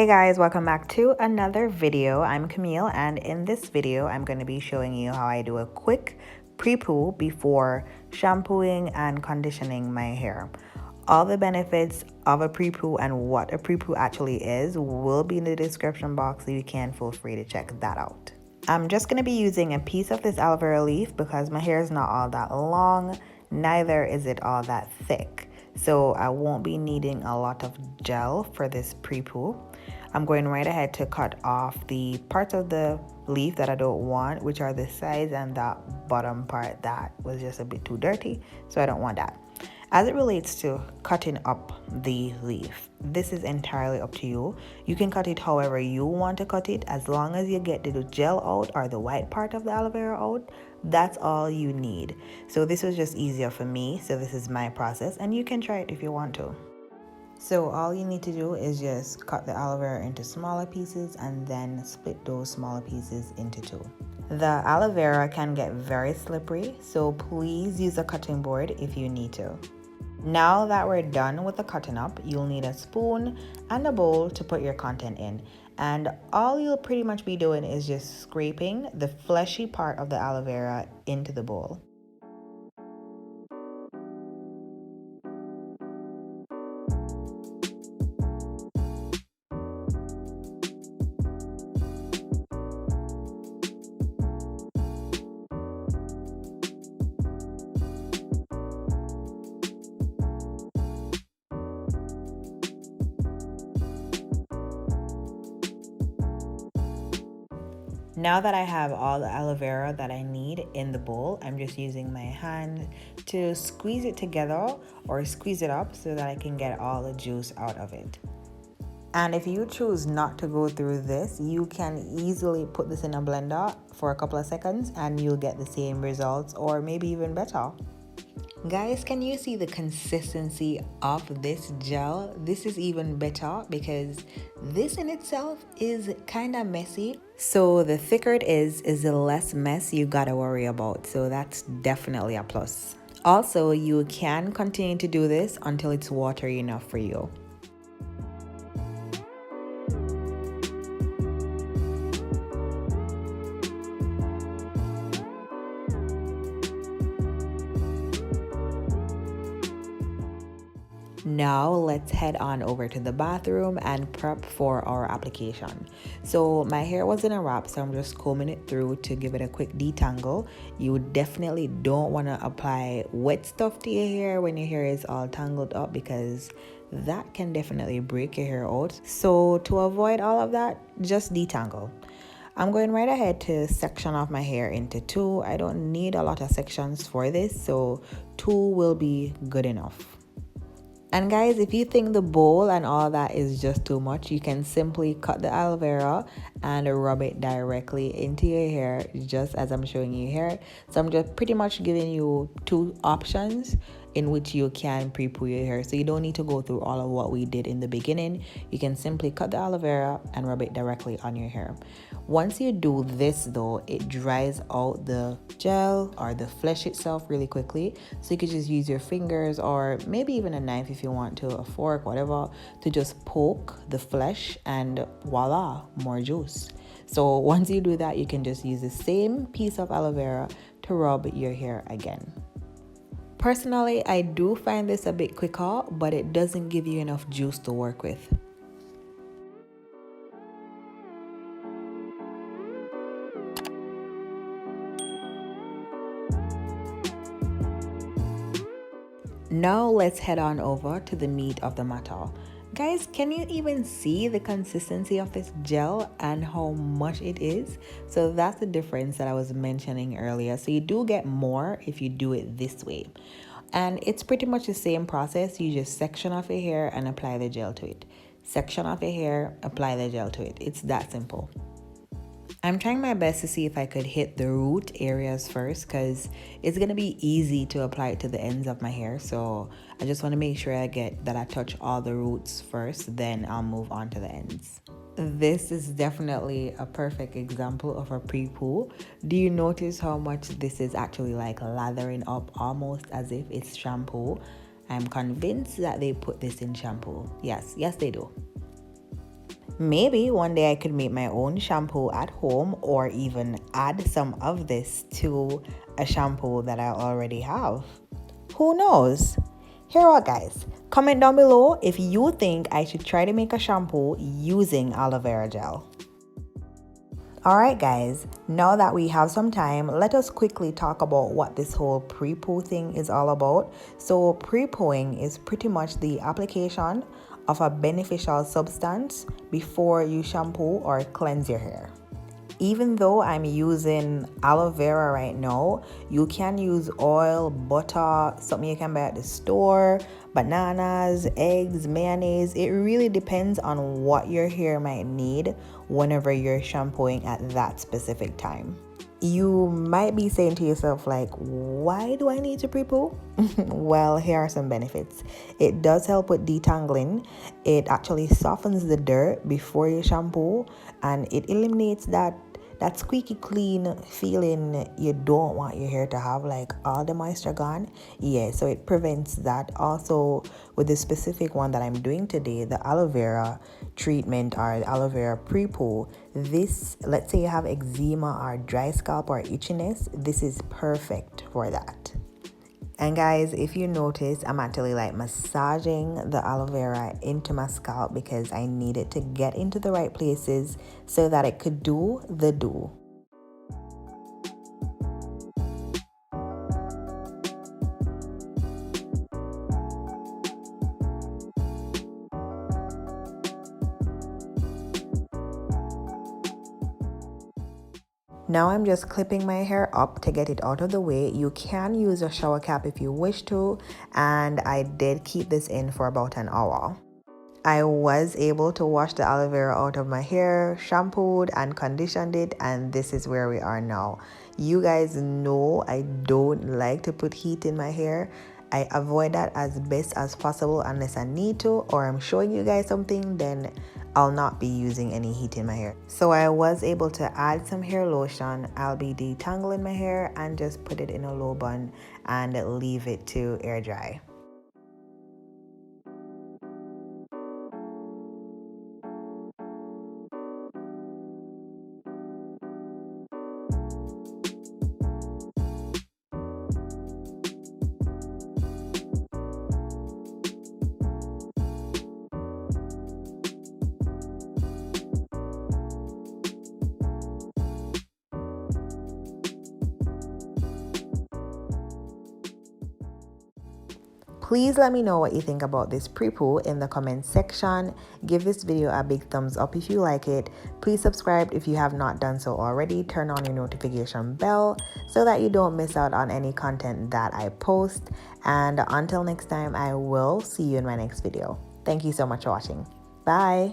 Hey guys, welcome back to another video. I'm Camille, and in this video I'm going to be showing you how I do a quick pre-poo before shampooing and conditioning my hair. All the benefits of a pre-poo and what a pre-poo actually is will be in the description box, so you can feel free to check that out. I'm just going to be using a piece of this aloe vera leaf because my hair is not all that long, neither is it all that thick. So I won't be needing a lot of gel for this pre-poo. I'm going right ahead to cut off the parts of the leaf that I don't want, which are the sides and that bottom part that was just a bit too dirty, so I don't want that. As it relates to cutting up the leaf, this is entirely up to you. You can cut it however you want to cut it, as long as you get the gel out or the white part of the aloe vera out. That's all you need. So this was just easier for me, so this is my process, and you can try it if you want to. So all you need to do is just cut the aloe vera into smaller pieces and then split those smaller pieces into two. The aloe vera can get very slippery, so please use a cutting board if you need to. Now that we're done with the cutting up, you'll need a spoon and a bowl to put your content in. And all you'll pretty much be doing is just scraping the fleshy part of the aloe vera into the bowl. Now that I have all the aloe vera that I need in the bowl, I'm just using my hand to squeeze it together or squeeze it up so that I can get all the juice out of it. And if you choose not to go through this, you can easily put this in a blender for a couple of seconds and you'll get the same results, or maybe even better. Guys, can you see the consistency of this gel? This is even better because this in itself is kind of messy. So the thicker it is the less mess you gotta worry about. So that's definitely a plus. Also, you can continue to do this until it's watery enough for you. Now let's head on over to the bathroom and prep for our application. So my hair was in a wrap, so I'm just combing it through to give it a quick detangle. You definitely don't want to apply wet stuff to your hair when your hair is all tangled up, because that can definitely break your hair out. So to avoid all of that, just detangle. I'm going right ahead to section off my hair into two. I don't need a lot of sections for this, so two will be good enough. And guys, if you think the bowl and all that is just too much, you can simply cut the aloe vera and rub it directly into your hair, just as I'm showing you here. So I'm just pretty much giving you two options in which you can pre-poo your hair. So you don't need to go through all of what we did in the beginning. You can simply cut the aloe vera and rub it directly on your hair. Once you do this though, it dries out the gel or the flesh itself really quickly. So you could just use your fingers or maybe even a knife if you want to, a fork, whatever, to just poke the flesh and voila, more juice. So once you do that, you can just use the same piece of aloe vera to rub your hair again. Personally, I do find this a bit quicker, but it doesn't give you enough juice to work with. Now let's head on over to the meat of the matter. Guys, can you even see the consistency of this gel and how much it is? So that's the difference that I was mentioning earlier. So you do get more if you do it this way. And it's pretty much the same process. You just section off your hair and apply the gel to it. Section off your hair, apply the gel to it. It's that simple. I'm trying my best to see if I could hit the root areas first, because it's going to be easy to apply it to the ends of my hair. So I just want to make sure I touch all the roots first, then I'll move on to the ends. This is definitely a perfect example of a pre-poo. Do you notice how much this is actually like lathering up, almost as if it's shampoo? I'm convinced that they put this in shampoo. Yes, they do. Maybe one day I could make my own shampoo at home or even add some of this to a shampoo that I already have. Who knows? Here are guys. Comment down below if you think I should try to make a shampoo using aloe vera gel. Alright guys, now that we have some time, let us quickly talk about what this whole pre-poo thing is all about. So pre-pooing is pretty much the application of a beneficial substance before you shampoo or cleanse your hair. Even though I'm using aloe vera right now, you can use oil, butter, something you can buy at the store, bananas, eggs, mayonnaise. It really depends on what your hair might need whenever you're shampooing at that specific time. You might be saying to yourself like, why do I need to pre-poo? Well, here are some benefits. It does help with detangling. It actually softens the dirt before you shampoo, and it eliminates that squeaky clean feeling you don't want your hair to have, like all the moisture gone. Yeah, so it prevents that. Also, with the specific one that I'm doing today, the aloe vera treatment or the aloe vera pre-poo, this, let's say you have eczema or dry scalp or itchiness, this is perfect for that. And guys, if you notice, I'm actually like massaging the aloe vera into my scalp because I need it to get into the right places so that it could do the do. Now I'm just clipping my hair up to get it out of the way. You can use a shower cap if you wish to, and I did keep this in for about an hour. I was able to wash the aloe vera out of my hair, shampooed and conditioned it, and this is where we are now. You guys know I don't like to put heat in my hair. I avoid that as best as possible unless I need to, or I'm showing you guys something, then I'll not be using any heat in my hair. So I was able to add some hair lotion. I'll be detangling my hair and just put it in a low bun and leave it to air dry. Please let me know what you think about this pre-poo in the comment section. Give this video a big thumbs up if you like it. Please subscribe if you have not done so already. Turn on your notification bell so that you don't miss out on any content that I post. And until next time, I will see you in my next video. Thank you so much for watching. Bye.